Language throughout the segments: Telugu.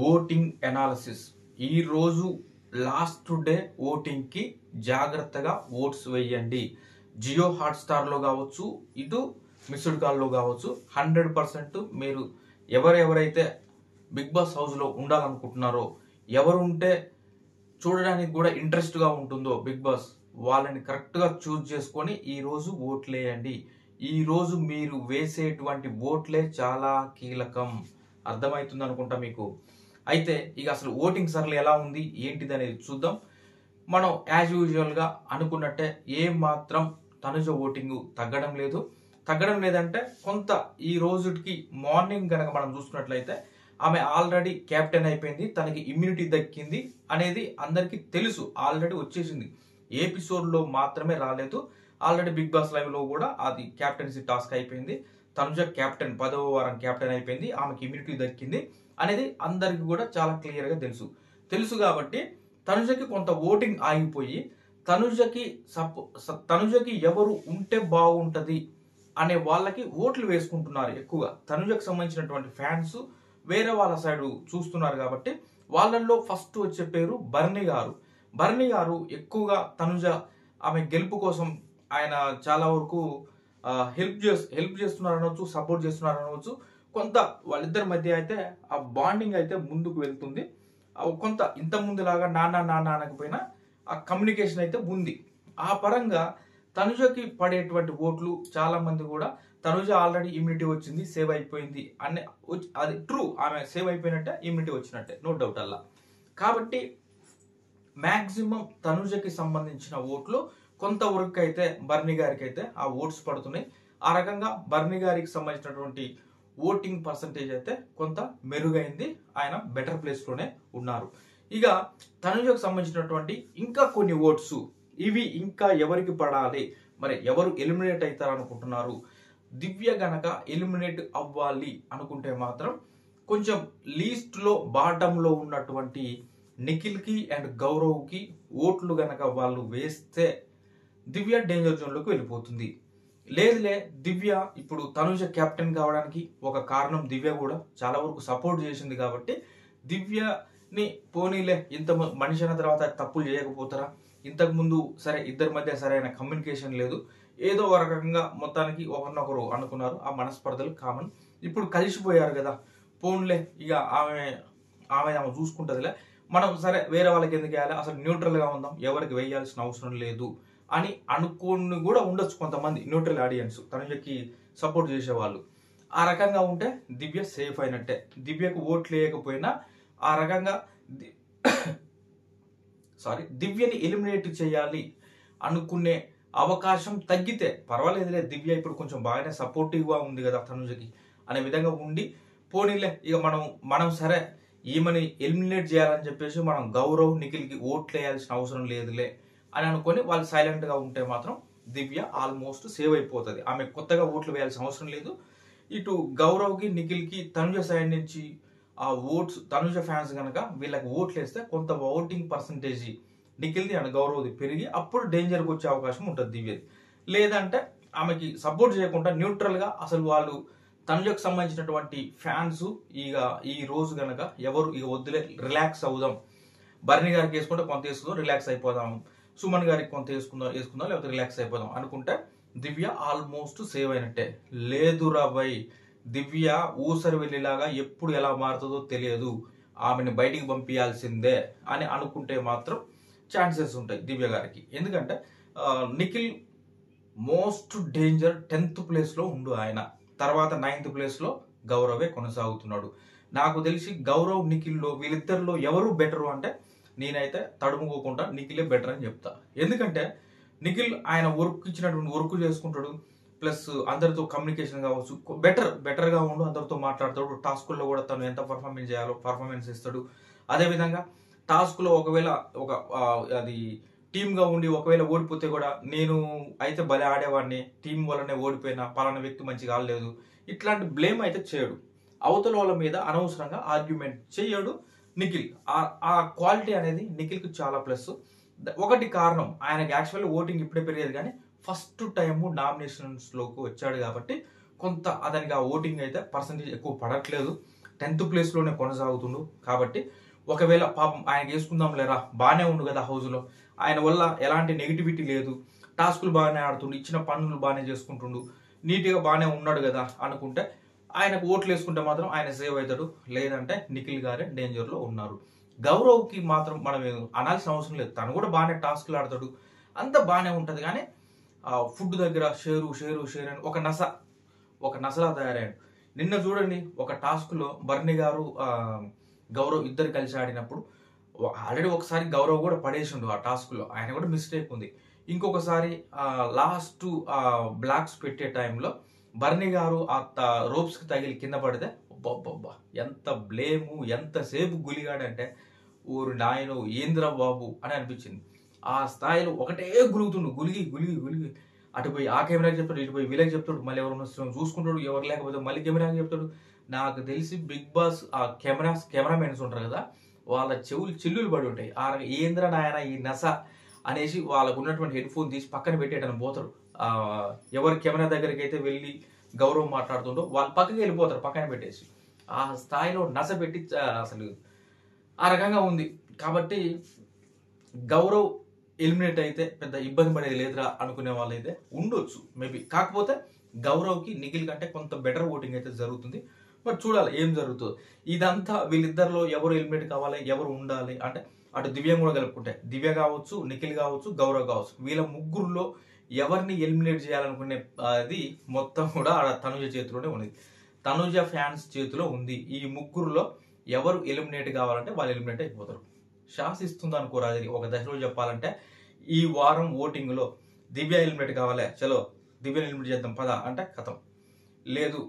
Voting analysis. ఈ రోజు లాస్ట్ డే ఓటింగ్ కి జాగ్రత్తగా ఓట్స్ వేయండి. జియో హాట్స్టార్లో కావచ్చు, ఇటు మిస్డ్ కాల్లో కావచ్చు, 100% మీరు ఎవరైతే బిగ్ బాస్ హౌస్లో ఉండాలనుకుంటున్నారో, ఎవరు ఉంటే చూడడానికి కూడా ఇంట్రెస్ట్గా ఉంటుందో బిగ్ బాస్, వాళ్ళని కరెక్ట్గా చూజ్ చేసుకొని ఈరోజు ఓట్లు వేయండి. ఈరోజు మీరు వేసేటువంటి ఓట్లే చాలా కీలకం. అర్థమవుతుంది అనుకుంటా మీకు. అయితే ఇక అసలు ఓటింగ్ సర్లు ఎలా ఉంది ఏంటిది అనేది చూద్దాం. మనం యాజ్ యూజువల్గా అనుకున్నట్టే ఏం మాత్రం తనుజ ఓటింగ్ తగ్గడం లేదంటే కొంత ఈ రోజుకి మార్నింగ్ కనుక మనం చూసుకున్నట్లయితే ఆమె ఆల్రెడీ క్యాప్టెన్ అయిపోయింది, తనకి ఇమ్యూనిటీ దక్కింది అనేది అందరికీ తెలుసు, ఆల్రెడీ వచ్చేసింది. ఎపిసోడ్లో మాత్రమే రాలేదు, ఆల్రెడీ బిగ్ బాస్ లైవ్లో కూడా అది క్యాప్టెన్సీ టాస్క్ అయిపోయింది. తనుజ క్యాప్టెన్ 10వ వారం క్యాప్టెన్ అయిపోయింది, ఆమెకి ఇమ్యూనిటీ దక్కింది అనేది అందరికి కూడా చాలా క్లియర్గా తెలుసు కాబట్టి తనుజకి కొంత ఓటింగ్ ఆగిపోయి తనుజకి ఎవరు ఉంటే బాగుంటది అనే వాళ్ళకి ఓట్లు వేసుకుంటున్నారు ఎక్కువగా. తనుజకు సంబంధించినటువంటి ఫ్యాన్స్ వేరే వాళ్ళ సైడ్ చూస్తున్నారు కాబట్టి వాళ్ళల్లో ఫస్ట్ వచ్చే పేరు బర్నీ గారు ఎక్కువగా తనుజ ఆమె గెలుపు కోసం ఆయన చాలా వరకు హెల్ప్ చేస్తున్నారు అనవచ్చు, సపోర్ట్ చేస్తున్నారు అనవచ్చు. కొంత వాళ్ళిద్దరి మధ్య అయితే ఆ బాండింగ్ అయితే ముందుకు వెళ్తుంది. కొంత ఇంత ముందులాగా నాన్న అనకపోయినా ఆ కమ్యూనికేషన్ అయితే ఉంది. ఆ పరంగా తనుజకి పడేటువంటి ఓట్లు చాలా మంది కూడా తనుజ ఆల్రెడీ ఇమ్యూనిటీ వచ్చింది, సేవ్ అయిపోయింది అనే, అది ట్రూ, ఆమె సేవ్ అయిపోయినట్టే, ఇమ్యూనిటీ వచ్చినట్టే, నో డౌట్ అలా. కాబట్టి మ్యాక్సిమం తనుజకి సంబంధించిన ఓట్లు కొంతవరకు అయితే బర్నీ గారికి అయితే ఆ ఓట్స్ పడుతున్నాయి. ఆ రకంగా బర్నీ గారికి సంబంధించినటువంటి ఓటింగ్ పర్సంటేజ్ అయితే కొంత మెరుగైంది, ఆయన బెటర్ ప్లేస్ లోనే ఉన్నారు. ఇక తనుజకు సంబంధించినటువంటి ఇంకా కొన్ని ఓట్స్, ఇవి ఇంకా ఎవరికి పడాలి, మరి ఎవరు ఎలిమినేట్ అవుతారు అనుకుంటున్నారు? దివ్య గనక ఎలిమినేట్ అవ్వాలి అనుకుంటే మాత్రం కొంచెం లీస్ట్ లో బాటమ్ లో ఉన్నటువంటి నిఖిల్ కి అండ్ గౌరవ్ కి ఓట్లు గనక వాళ్ళు వేస్తే దివ్య డేంజర్ జోన్ లోకి వెళ్ళిపోతుంది. లేదులే, దివ్య ఇప్పుడు తనుజ కెప్టెన్ కావడానికి ఒక కారణం దివ్య కూడా చాలా వరకు సపోర్ట్ చేసింది కాబట్టి దివ్యని పోనీలే, ఇంత మనిషి అయిన తర్వాత తప్పులు చేయకపోతారా, ఇంతకు ముందు సరే ఇద్దరి మధ్య సరైన కమ్యూనికేషన్ లేదు, ఏదో ఒక రకంగా మొత్తానికి ఒకరినొకరు అనుకున్నారు, ఆ మనస్పర్ధలు కామన్, ఇప్పుడు కలిసిపోయారు కదా, పోన్లే ఇక ఆమె చూసుకుంటుందిలే, మనం సరే వేరే వాళ్ళకి ఎందుకు వేయాలి, అసలు న్యూట్రల్ గా ఉందాం, ఎవరికి వేయాల్సిన అవసరం లేదు అని అనుకుని కూడా ఉండొచ్చు కొంతమంది న్యూట్రల్ ఆడియన్స్, తనుజకి సపోర్ట్ చేసేవాళ్ళు. ఆ రకంగా ఉంటే దివ్య సేఫ్ అయినట్టే. దివ్యకు ఓట్లు వేయకపోయినా ఆ రకంగా దివ్యని ఎలిమినేట్ చేయాలి అనుకునే అవకాశం తగ్గితే పర్వాలేదులే, దివ్య ఇప్పుడు కొంచెం బాగానే సపోర్టివ్ గా ఉంది కదా తనుజకి అనే విధంగా ఉండి, పోనీలే ఇక మనం సరే ఈమెని ఎలిమినేట్ చేయాలని చెప్పేసి మనం గౌరవ్ నిఖిల్కి ఓట్లు వేయాల్సిన అవసరం లేదులే అని అనుకొని వాళ్ళు సైలెంట్ గా ఉంటే మాత్రం దివ్య ఆల్మోస్ట్ సేవ్ అయిపోతుంది. ఆమె కొత్తగా ఓట్లు వేయాల్సిన అవసరం లేదు. ఇటు గౌరవ్కి నిఖిల్కి తనుజ సైడ్ నుంచి ఆ ఓట్స్, తనుజ ఫ్యాన్స్ కనుక వీళ్ళకి ఓట్లు వేస్తే కొంత ఓటింగ్ పర్సంటేజ్ నిఖిల్ది అండ్ గౌరవ్ది పెరిగి అప్పుడు డేంజర్కి వచ్చే అవకాశం ఉంటుంది దివ్యది. లేదంటే ఆమెకి సపోర్ట్ చేయకుండా న్యూట్రల్ గా అసలు వాళ్ళు తనుజకు సంబంధించినటువంటి ఫ్యాన్స్ ఇక ఈ రోజు గనక ఎవరు ఇక వద్దులే, రిలాక్స్ అవుదాం, బర్నీ గారికి వేసుకుంటే కొంత వేసుకుందాం, రిలాక్స్ అయిపోదాం, సుమన్ గారికి కొంత వేసుకుందాం లేకపోతే రిలాక్స్ అయిపోదాం అనుకుంటే దివ్య ఆల్మోస్ట్ సేవ్ అయినట్టే. లేదురా బై, దివ్య ఊసరి వెళ్ళేలాగా ఎప్పుడు ఎలా మారుతుందో తెలియదు, ఆమెను బయటికి పంపించాల్సిందే అని అనుకుంటే మాత్రం ఛాన్సెస్ ఉంటాయి దివ్య గారికి. ఎందుకంటే Nikhil most danger 10th place లో ఉండు ఆయన, తర్వాత 9th ప్లేస్ లో గౌరవే కొనసాగుతున్నాడు. నాకు తెలిసి గౌరవ్ నిఖిల్లో వీళ్ళిద్దరిలో ఎవరు బెటరు అంటే నేనైతే తడుముకోకుండా నిఖిలే బెటర్ అని చెప్తా. ఎందుకంటే నిఖిల్ ఆయన వర్క్ ఇచ్చినటువంటి వర్క్ చేసుకుంటాడు, ప్లస్ అందరితో కమ్యూనికేషన్ కావచ్చు, బెటర్ గా ఉండు, అందరితో మాట్లాడతాడు, టాస్కుల్లో కూడా తను ఎంత పర్ఫార్మెన్స్ చేయాలో పర్ఫార్మెన్స్ ఇస్తాడు. అదేవిధంగా టాస్క్ లో ఒకవేళ అది టీమ్ గా ఉండి ఒకవేళ ఓడిపోతే కూడా నేను అయితే భలే ఆడేవాడిని, టీం వల్లనే ఓడిపోయినా, పలానా వ్యక్తి మంచిగా ఆడలేదు, ఇట్లాంటి బ్లేమ్ అయితే చేయడు, అవతల వాళ్ళ మీద అనవసరంగా ఆర్గ్యుమెంట్ చేయడు నిఖిల్. ఆ క్వాలిటీ అనేది నిఖిల్కి చాలా ప్లస్. ఒకటి కారణం, ఆయనకి యాక్చువల్లీ ఓటింగ్ ఇప్పుడే పెరిగేది కానీ ఫస్ట్ టైం నామినేషన్స్ లోకి వచ్చాడు కాబట్టి కొంత అతనికి ఆ ఓటింగ్ అయితే పర్సంటేజ్ ఎక్కువ పడట్లేదు. 10th ప్లేస్లోనే కొనసాగుతుండు. కాబట్టి ఒకవేళ పాపం ఆయన వేసుకుందాం లేరా, బాగానే ఉండు కదా హౌస్లో, ఆయన వల్ల ఎలాంటి నెగిటివిటీ లేదు, టాస్కులు బాగానే ఆడుతుండు, ఇచ్చిన పనులు బాగానే చేసుకుంటుండు, నీట్గా బాగానే ఉన్నాడు కదా అనుకుంటే ఆయనకు ఓట్లు వేసుకుంటే మాత్రం ఆయన సేవ్ అవుతాడు. లేదంటే నిఖిల్ గారే డేంజర్లో ఉన్నారు. గౌరవ్కి మాత్రం మనం అనాల్సిన అవసరం లేదు, తను కూడా బాగానే టాస్క్లు ఆడతాడు, అంత బాగానే ఉంటుంది. కానీ ఫుడ్ దగ్గర షేరు అని ఒక నసలా తయారయ్యాడు. నిన్న చూడండి, ఒక టాస్క్లో బర్నీ గారు గౌరవ్ ఇద్దరు కలిసి ఆడినప్పుడు ఆల్రెడీ ఒకసారి గౌరవ్ కూడా పడేసిండు ఆ టాస్క్లో, ఆయన కూడా మిస్టేక్ ఉంది. ఇంకొకసారి లాస్ట్ బ్లాక్స్ పెట్టే టైంలో బర్నీ గారు ఆ రోప్స్కి తగిలి కింద పడితే అబ్బబ్బబ్బా ఎంత బ్లేము, ఎంతసేపు గులిగాడంటే ఊరు నాయను ఏంద్ర బాబు అని అనిపించింది. ఆ స్థాయిలో ఒకటే గులిగి అటుపోయి ఆ కెమెరాకి చెప్తాడు, ఇటుపోయి వీళ్ళకి చెప్తాడు, మళ్ళీ ఎవరు చూసుకుంటాడు, ఎవరు లేకపోతే మళ్ళీ కెమెరాకి చెప్తాడు. నాకు తెలిసి బిగ్ బాస్ ఆ కెమెరామెన్స్ ఉంటారు కదా, వాళ్ళ చిల్లులు పడి ఉంటాయి. ఆ ఏంద్ర నాయన ఈ నస అనేసి వాళ్ళకు ఉన్నటువంటి హెడ్ ఫోన్ తీసి పక్కన పెట్టేటని పోతారు. ఎవరి కెమెరా దగ్గరికి అయితే వెళ్ళి గౌరవం మాట్లాడుతుండో వాళ్ళు పక్కకి వెళ్ళిపోతారు పక్కన పెట్టేసి. ఆ స్థాయిలో నస పెట్టి అసలు ఆ రకంగా ఉంది. కాబట్టి గౌరవ్ ఎలిమినేట్ అయితే పెద్ద ఇబ్బంది పడేది లేదురా అనుకునే వాళ్ళు అయితే ఉండొచ్చు మేబీ. కాకపోతే గౌరవ్కి నిఖిల్ కంటే కొంత బెటర్ ఓటింగ్ అయితే జరుగుతుంది. బట్ చూడాలి ఏం జరుగుతుందో. ఇదంతా వీళ్ళిద్దరిలో ఎవరు ఎలిమినేట్ కావాలి, ఎవరు ఉండాలి అంటే అటు దివ్య కూడా కలుపుకుంటే, దివ్య కావచ్చు, నిఖిల్ కావచ్చు, గౌరవ్ కావచ్చు, వీళ్ళ ముగ్గురులో ఎవరిని ఎలిమినేట్ చేయాలనుకునే అది మొత్తం కూడా ఆడ తనుజ చేతిలోనే ఉంది. తనుజ ఫ్యాన్స్ చేతిలో ఉంది. ఈ ముగ్గురులో ఎవరు ఎలిమినేట్ కావాలంటే వాళ్ళు ఎలిమినేట్ అయిపోతారు. శాసిస్తుంది అనుకోరాది. ఒక దశలో చెప్పాలంటే ఈ వారం ఓటింగ్లో దివ్య ఎలిమినేట్ కావాలి, చలో దివ్యని ఎలిమినేట్ చేద్దాం పద అంటే కథం. లేదు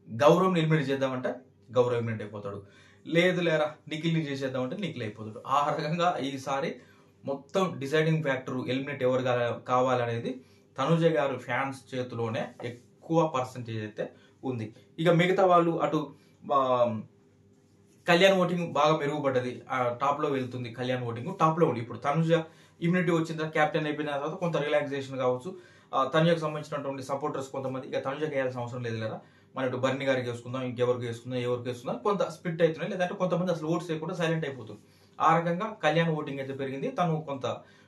గౌరవ్ని ఎలిమినేట్ చేద్దామంటే గౌరవ్ ఎలిమినేట్ అయిపోతాడు. లేదు లేరా నిఖిల్ని చేసేద్దామంటే నిఖిల్ అయిపోతాడు. ఆ రకంగా ఈసారి మొత్తం డిసైడింగ్ ఫ్యాక్టర్ ఎలిమినేట్ ఎవరు కావాలనేది తనుజ గారు ఫ్యాన్స్ చేతిలోనే ఎక్కువ పర్సంటేజ్ అయితే ఉంది. ఇక మిగతా వాళ్ళు అటు కళ్యాణ్ ఓటింగ్ బాగా మెరుగుపడ్డది, టాప్లో వెళ్తుంది. కళ్యాణ్ ఓటింగ్ టాప్లో ఉంది. ఇప్పుడు తనుజ ఇమ్యూనిటీ వచ్చిన తర్వాత, క్యాప్టెన్ అయిపోయిన తర్వాత కొంత రిలాక్సేషన్ కావచ్చు. తనుజకు సంబంధించినటువంటి సపోర్టర్స్ కొంతమంది ఇక తనుజకి వేయాల్సిన అవసరం లేదు కదా, మన ఇటు బర్నీ గారికి వేసుకుందాం, ఇంకెవరికి వేసుకుందాం కొంత స్ప్లిట్ అవుతున్నాయి. లేదంటే కొంతమంది అసలు ఓట్స్ వేయకుండా సైలెంట్ అయిపోతుంది. ఆ రకంగా కళ్యాణ్ ఓటింగ్ అయితే పెరిగింది, తను కొంత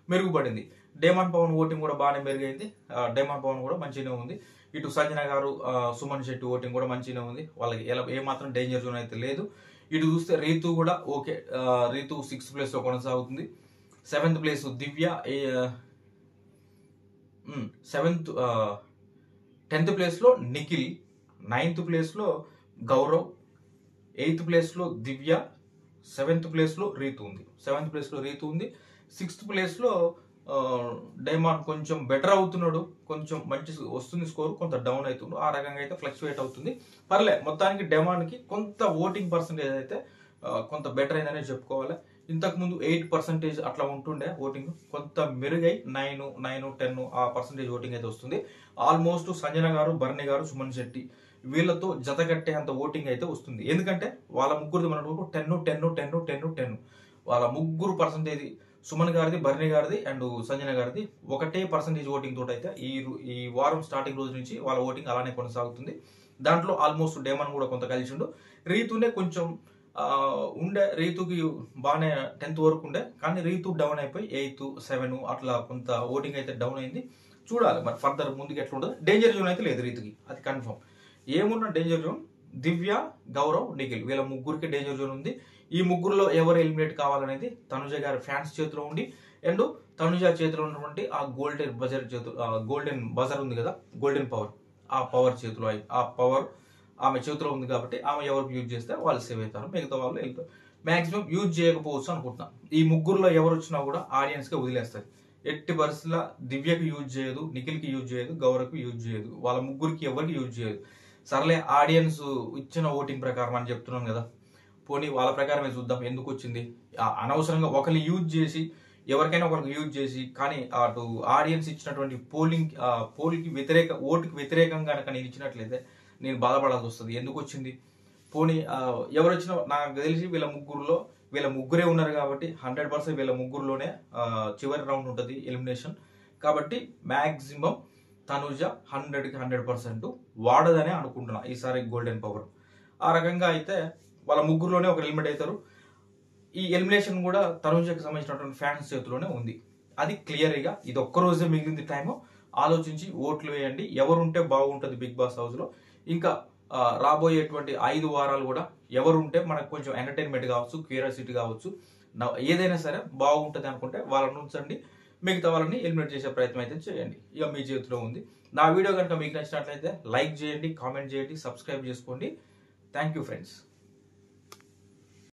మెరుగుపడింది. డేమాన్ పవన్ ఓటింగ్ కూడా బాగానే మెరుగైంది. డేమాన్ పవన్ కూడా మంచిగానే ఉంది. ఇటు సంజన గారు, సుమన్ శెట్టి ఓటింగ్ కూడా మంచిగానే ఉంది. వాళ్ళకి ఎలా ఏమాత్రం డేంజర్ జోన్ అయితే లేదు. ఇటు చూస్తే రీతు కూడా ఓకే, రీతు 6th ప్లేస్లో కొనసాగుతుంది. 7th ప్లేస్ దివ్య, 10th ప్లేస్లో నిఖిల్, 9th ప్లేస్లో గౌరవ్, 8th ప్లేస్లో దివ్య, 7th ప్లేస్లో రీతు ఉంది. 6th ప్లేస్లో డైమాన్ కొంచెం బెటర్ అవుతున్నాడు, కొంచెం మంచి వస్తుంది స్కోర్, కొంత డౌన్ అవుతుంది. ఆ రకంగా అయితే ఫ్లక్చువేట్ అవుతుంది. పర్లే మొత్తానికి డైమాన్కి కొంత ఓటింగ్ పర్సంటేజ్ అయితే కొంత బెటర్ అయిందనే చెప్పుకోవాలి. ఇంతకుముందు 8% అట్లా ఉంటుండే ఓటింగ్, కొంత మెరుగై 9, 10 ఆ పర్సంటేజ్ ఓటింగ్ అయితే వస్తుంది. ఆల్మోస్ట్ సంజన గారు, బర్నీ గారు, సుమన్ శెట్టి వీళ్ళతో జత కట్టే అంత ఓటింగ్ అయితే వస్తుంది. ఎందుకంటే వాళ్ళ ముగ్గురు మనకు 10 వాళ్ళ ముగ్గురు పర్సంటేజ్, సుమన్ గారిది, బర్నీ గారిది అండ్ సంజన గారిది ఒకటే పర్సంటేజ్ ఓటింగ్ తోటి అయితే ఈ వారం స్టార్టింగ్ రోజు నుంచి వాళ్ళ ఓటింగ్ అలానే కొనసాగుతుంది. దాంట్లో ఆల్మోస్ట్ డేమన్ కూడా కొంత కలిసిండు. రీతునే కొంచెం ఉండే, రీతుకి బాగానే 10th వరకు ఉండే, కానీ రీతు డౌన్ అయిపోయి 8, 7 అట్లా కొంత ఓటింగ్ అయితే డౌన్ అయింది. చూడాలి మరి ఫర్దర్ ముందుకు ఎట్లా ఉంటుంది. డేంజర్ జోన్ అయితే లేదు రీతుకి, అది కన్ఫర్మ్. ఏమున్నా డేంజర్ జోన్ దివ్య, గౌరవ్, నిఖిల్ వీళ్ళ ముగ్గురికి డేంజర్ జోన్ ఉంది. ఈ ముగ్గురులో ఎవరు ఎలిమినేట్ కావాలనేది తనుజ గారి ఫ్యాన్స్ చేతిలో ఉండి, అండ్ తనుజ చేతిలో ఉన్నటువంటి ఆ గోల్డెన్ బజర్ ఉంది కదా, గోల్డెన్ పవర్, ఆ పవర్ చేతిలో, ఆ పవర్ ఆమె చేతిలో ఉంది. కాబట్టి ఆమె ఎవరికి యూజ్ చేస్తే వాళ్ళు సేవ్ అవుతారు, మిగతా వాళ్ళు వెళ్తారు. మాక్సిమం యూజ్ చేయకపోవచ్చు అనుకుంటున్నాను. ఈ ముగ్గురులో ఎవరు వచ్చినా కూడా ఆడియన్స్కి వదిలేస్తారు. ఎట్టి పరిస్థితుల్లో దివ్యకి యూజ్ చేయదు, నిఖిల్కి యూజ్ చేయదు, గౌరవ్కి యూజ్ చేయదు, వాళ్ళ ముగ్గురికి ఎవరికి యూజ్ చేయదు. సర్లే ఆడియన్స్ ఇచ్చిన ఓటింగ్ ప్రకారం అని చెప్తున్నాను కదా, పోనీ వాళ్ళ ప్రకారమే చూద్దాం ఎందుకు వచ్చింది. అనవసరంగా ఒకరిని యూజ్ చేసి, ఎవరికైనా ఒకరికి యూజ్ చేసి, కానీ అటు ఆడియన్స్ ఇచ్చినటువంటి పోల్కి ఓటుకి వ్యతిరేకంగా కనుక నేను ఇచ్చినట్లయితే నేను బాధపడాల్సి వస్తుంది. ఎందుకు వచ్చింది. పోనీ ఎవరు వచ్చినా నాకు తెలిసి వీళ్ళ ముగ్గురే ఉన్నారు కాబట్టి 100% వీళ్ళ ముగ్గురులోనే చివరి రౌండ్ ఉంటుంది ఎలిమినేషన్. కాబట్టి మ్యాక్సిమం తనుజ 100కి 100% వాడదనే అనుకుంటున్నా ఈసారి గోల్డెన్ పవర్. ఆ రకంగా అయితే వాళ్ళ ముగ్గురులోనే ఒక ఎలిమినేట్ అవుతారు. ఈ ఎలిమినేషన్ కూడా తనుజకి సంబంధించినటువంటి ఫ్యాన్స్ చేతిలోనే ఉంది. అది క్లియర్గా ఇది ఒక్కరోజే మిగిలింది టైము. ఆలోచించి ఓట్లు వేయండి. ఎవరుంటే బాగుంటుంది బిగ్ బాస్ హౌస్లో. ఇంకా రాబోయేటువంటి 5 వారాలు కూడా ఎవరుంటే మనకు కొంచెం ఎంటర్టైన్మెంట్ కావచ్చు, క్యూరియాసిటీ కావచ్చు, ఏదైనా సరే బాగుంటుంది అనుకుంటే వాళ్ళని ఉంచండి. మిగతా వాళ్ళని ఎలిమినేట్ చేసే ప్రయత్నం అయితే చేయండి. ఇక మీ చేతిలో ఉంది. నా వీడియో కనుక మీకు నచ్చినట్లయితే లైక్ చేయండి, కామెంట్ చేయండి, సబ్స్క్రైబ్ చేసుకోండి. Thank you friends.